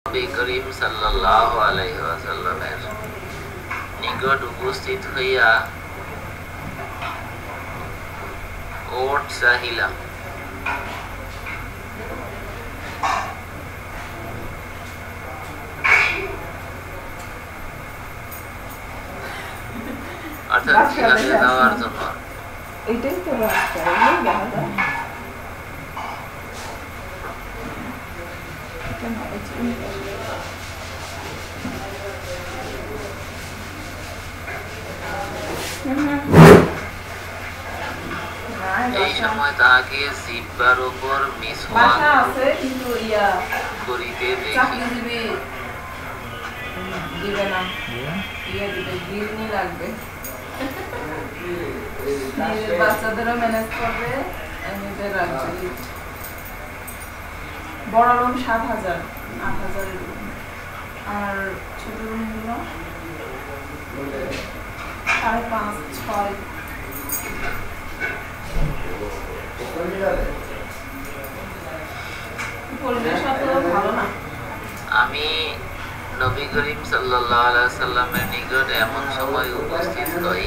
নবী করিম সাল্লাল্লাহু আলাইহি ওয়াসাল্লামের নিকট উপস্থিত হইয়া ওট চাহিলাম। অর্থাৎ জিহাদে যাওয়ার জন্য। এটাই তো রাস্তা, এই সময় তাহাকে জিহ্বার উপর মিসওয়াক করিতে দেখি। বাচ্চাদেরও ম্যানেজ করবে, বড় রুম 7,000 8,000 আর ছোট রুম গুলো 5.5 6। পরিবেশ অত ভালো না। আমি নবী করিম সাল্লাল্লাহু আলাইহি ওয়াসাল্লামের নিকট এমন সময় উপস্থিত হই